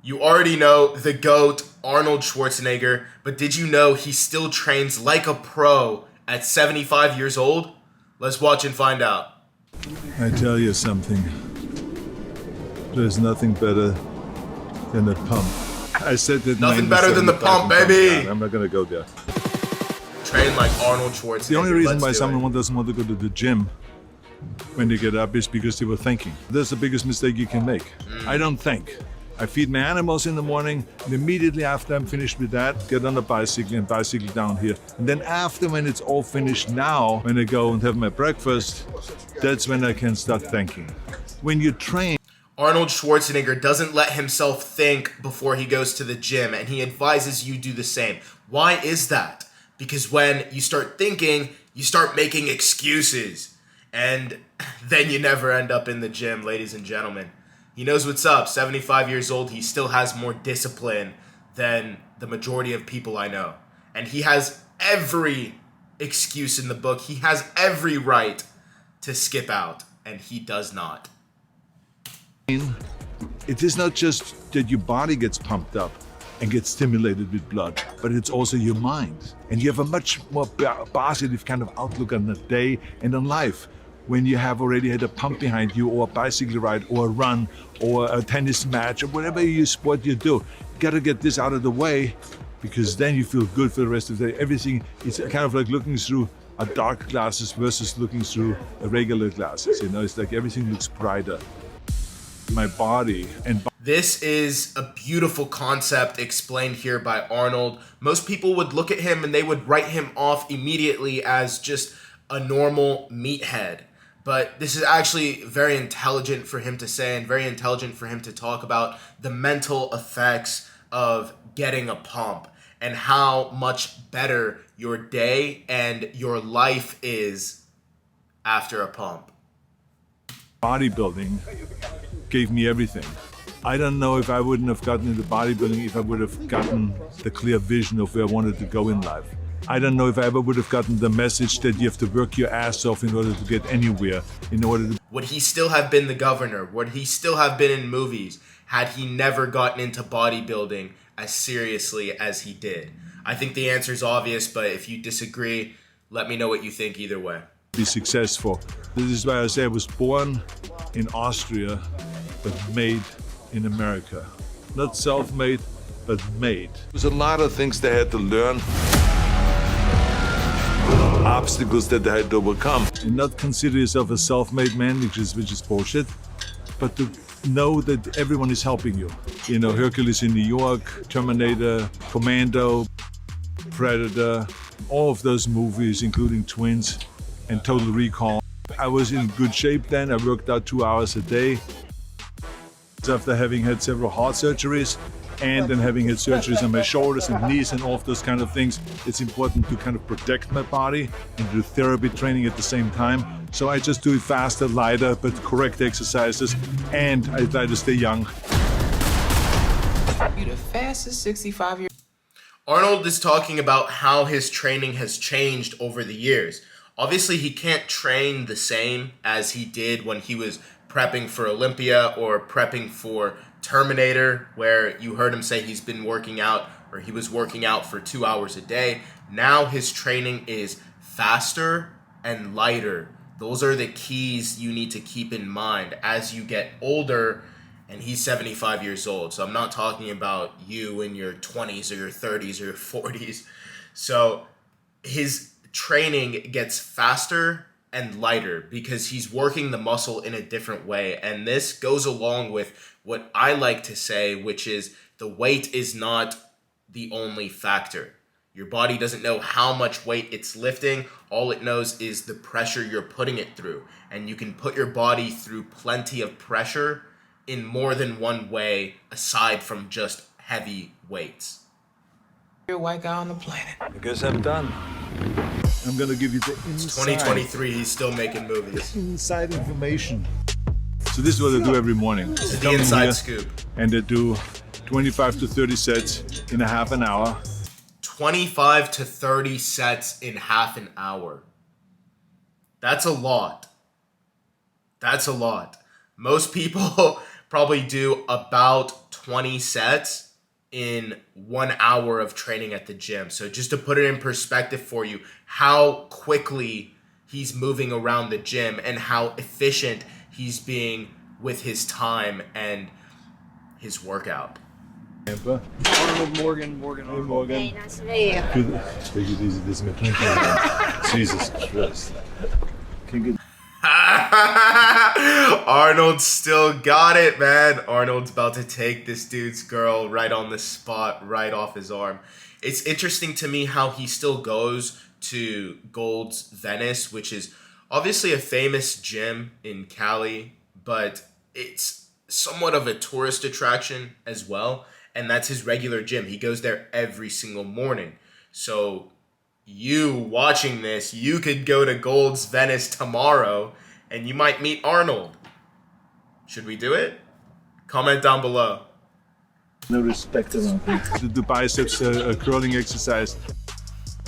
You already know the GOAT, Arnold Schwarzenegger, but did you know he still trains like a pro at 75 years old? Let's watch and find out. I tell you something. There's nothing better than a pump. I said that. Nothing better than the pump, baby. I'm not gonna go there. Train like Arnold Schwarzenegger. The only reason why someone doesn't want to go to the gym when they get up is because they were thinking. That's the biggest mistake you can make. I don't think. I feed my animals in the morning, and immediately after I'm finished with that, get on a bicycle and bicycle down here. And then after, when it's all finished now, when I go and have my breakfast, that's when I can start thinking. When you train, Arnold Schwarzenegger doesn't let himself think before he goes to the gym, and he advises you do the same. Why is that? Because when you start thinking, you start making excuses, and then you never end up in the gym, ladies and gentlemen. He knows what's up. 75 years old, he still has more discipline than the majority of people I know. And he has every excuse in the book. He has every right to skip out, and he does not. it is not just that your body gets pumped up and gets stimulated with blood, but it's also your mind. And you have a much more positive kind of outlook on the day and on life when you have already had a pump behind you, or a bicycle ride, or a run, or a tennis match, or whatever sport you do. You gotta get this out of the way, because then you feel good for the rest of the day. Everything is kind of like looking through a dark glasses versus looking through a regular glasses. You know, it's like everything looks brighter. My body and This is a beautiful concept explained here by Arnold. Most people would look at him and they would write him off immediately as just a normal meathead. But this is actually very intelligent for him to say, and very intelligent for him to talk about the mental effects of getting a pump and how much better your day and your life is after a pump. bodybuilding gave me everything. I don't know if I wouldn't have gotten into bodybuilding if I would have gotten the clear vision of where I wanted to go in life. I don't know if I ever would have gotten the message that you have to work your ass off in order to get anywhere, in order to... Would he still have been the governor? Would he still have been in movies had he never gotten into bodybuilding as seriously as he did? I think the answer is obvious, but if you disagree, let me know what you think either way. Be successful. This is why I say I was born in Austria, but made in America. Not self-made, but made. There's a lot of things they had to learn. Obstacles that they had to overcome. And not consider yourself a self-made man, which is bullshit, but to know that everyone is helping you. You know, Hercules in New York, Terminator, Commando, Predator, all of those movies, including Twins and Total Recall. I was in good shape then. I worked out 2 hours a day. After having had several heart surgeries and then having had surgeries on my shoulders and knees and all of those kind of things, it's important to kind of protect my body and do therapy training at the same time. So I just do it faster, lighter, but correct exercises, and I try to stay young. You the fastest 65-year. Arnold is talking about how his training has changed over the years. Obviously, he can't train the same as he did when he was prepping for Olympia or prepping for Terminator, where you heard him say he's been working out, or he was working out for 2 hours a day. Now his training is faster and lighter. Those are the keys you need to keep in mind as you get older, and he's 75 years old. So I'm not talking about you in your 20s or your 30s or your 40s. So his training gets faster and lighter because he's working the muscle in a different way. And this goes along with what I like to say, which is the weight is not the only factor. Your body doesn't know how much weight it's lifting. All it knows is the pressure you're putting it through. And you can put your body through plenty of pressure in more than one way aside from just heavy weights. White guy on the planet. I guess I'm done. I'm gonna give you the inside. 2023, he's still making movies. Inside information. So this is what I do every morning. This is the inside scoop. And I do 25 to 30 sets in a half an hour. 25 to 30 sets in half an hour. That's a lot. That's a lot. Most people probably do about 20 sets in 1 hour of training at the gym. So just to put it in perspective for you, how quickly he's moving around the gym and how efficient he's being with his time and his workout. Arnold Morgan. Hey, Morgan. Hey, nice to meet you. Good. Take it easy, this is my drinking. Jesus Christ. Can't get... Arnold still got it, man. Arnold's about to take this dude's girl right on the spot, right off his arm. It's interesting to me how he still goes to Gold's Venice, which is obviously a famous gym in Cali, but it's somewhat of a tourist attraction as well. And that's his regular gym. He goes there every single morning. So you watching this, you could go to Gold's Venice tomorrow and you might meet Arnold. Should we do it? Comment down below. No respect around here. To do biceps curling exercise,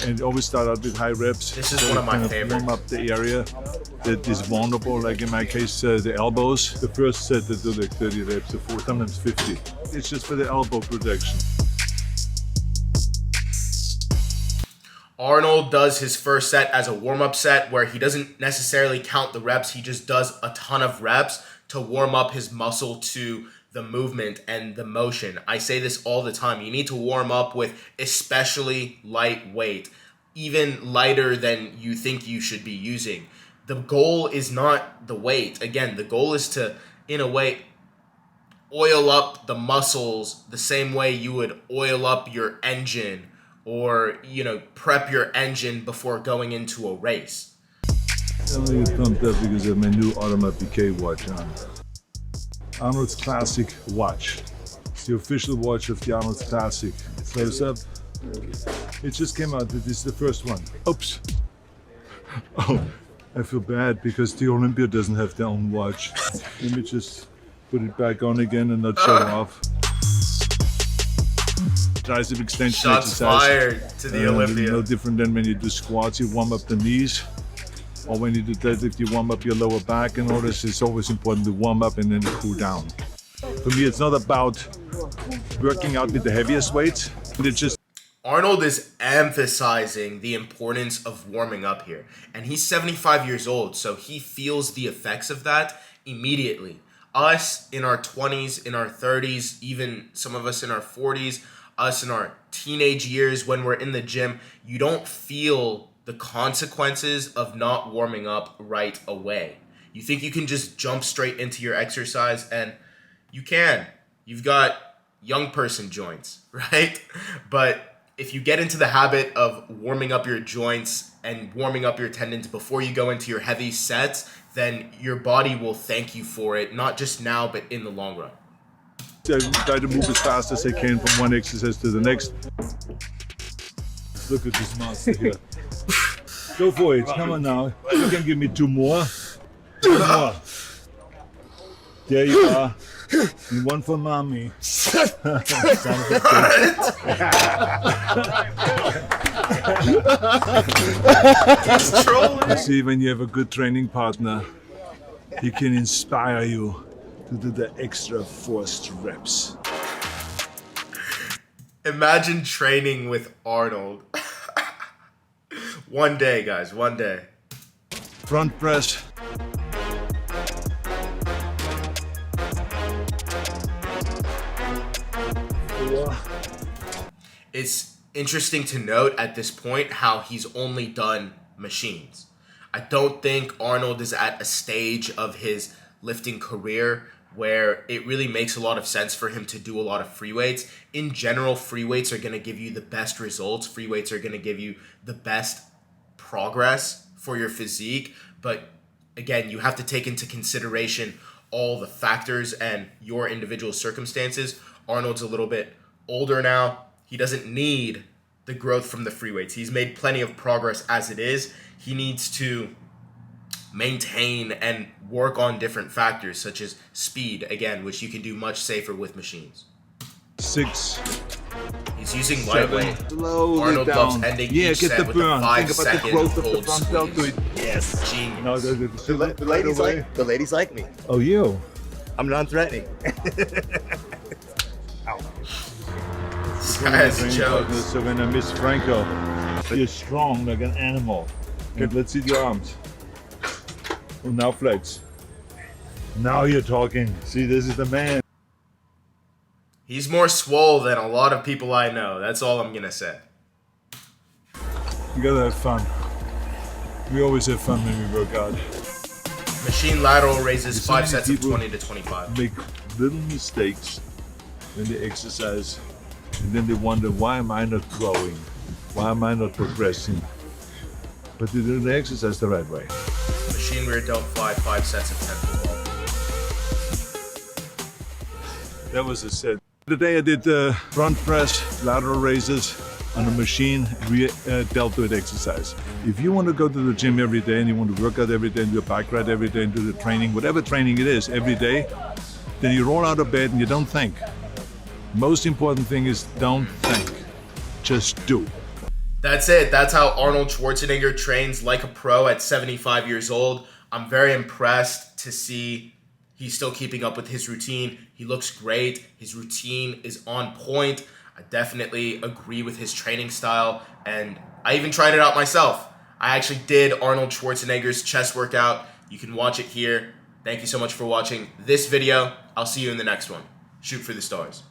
and always start out with high reps. This is one of my favorites. Warm up the area that is vulnerable, like in my case, the elbows. The first set I do like 30 reps, or 4, sometimes 50. It's just for the elbow protection. Arnold does his first set as a warm-up set where he doesn't necessarily count the reps. He just does a ton of reps to warm up his muscle to the movement and the motion. I say this all the time. You need to warm up with especially light weight, even lighter than you think you should be using. The goal is not the weight. Again, the goal is to, in a way, oil up the muscles the same way you would oil up your engine or, prep your engine before going into a race. I'm gonna get pumped up because I have my new Audemars Piguet watch on. Arnold's Classic watch. It's the official watch of the Arnold's Classic. Close up. It just came out. This is the first one. Oops. Oh, I feel bad because the Olympia doesn't have their own watch. Let me just put it back on again and not show off. Tricep extension Shots exercise. fired to the Olympia. No different than when you do squats. You warm up the knees. Or when you do deadlift, you warm up your lower back and all this. It's always important to warm up and then cool down. For me, it's not about working out with the heaviest weights. It's just... Arnold is emphasizing the importance of warming up here. And he's 75 years old, so he feels the effects of that immediately. Us in our 20s, in our 30s, even some of us in our 40s, us in our teenage years when we're in the gym, you don't feel the consequences of not warming up right away. You think you can just jump straight into your exercise, and you can. You've got young person joints, right? But if you get into the habit of warming up your joints and warming up your tendons before you go into your heavy sets, then your body will thank you for it, not just now, but in the long run. I try to move as fast as I can from one exercise to the next. Look at this monster here. Go for it. Come on now. You can give me 2 more. 2 more. There you are. And 1 for mommy. Son of a bitch. See, when you have a good training partner, he can inspire you to do the extra forced reps. Imagine training with Arnold. One day, guys, one day. Front press. It's interesting to note at this point how he's only done machines. I don't think Arnold is at a stage of his lifting career where it really makes a lot of sense for him to do a lot of free weights. In general, free weights are going to give you the best results. Free weights are going to give you the best progress for your physique. But again, you have to take into consideration all the factors and your individual circumstances. Arnold's a little bit older now. He doesn't need the growth from the free weights. He's made plenty of progress as it is. He needs to maintain and work on different factors such as speed, again, which you can do much safer with machines. 6. He's using 7. lightweight. Slowly Arnold down. loves ending each get set the with burn. a 5 Think about the second growth of the cold front delt to squeeze. it. Yes. Genius. No, The ladies like me. Oh, you? I'm non-threatening. This guy has jokes. So when I miss Franco, you're strong like an animal. Okay, let's see your arms. Oh, now flex. Now you're talking. See, this is the man. He's more swole than a lot of people I know. That's all I'm gonna say. You gotta have fun. We always have fun when we work out. Machine lateral raises So 5 many sets of people 20 to 25. Make little mistakes when they exercise, and then they wonder, why am I not growing? Why am I not progressing? But they do the exercise the right way. Machine rear delt fly, 5 sets of 10 to 12. That was a set. Today I did front press, lateral raises on a machine, dealt with exercise. If you want to go to the gym every day and you want to work out every day and do a bike ride every day and do the training, whatever training it is, every day, then you roll out of bed and you don't think. Most important thing is don't think, just do. That's it. That's how Arnold Schwarzenegger trains like a pro at 75 years old. I'm very impressed to see he's still keeping up with his routine. He looks great. His routine is on point. I definitely agree with his training style, and I even tried it out myself. I actually did Arnold Schwarzenegger's chest workout. You can watch it here. Thank you so much for watching this video. I'll see you in the next one. Shoot for the stars.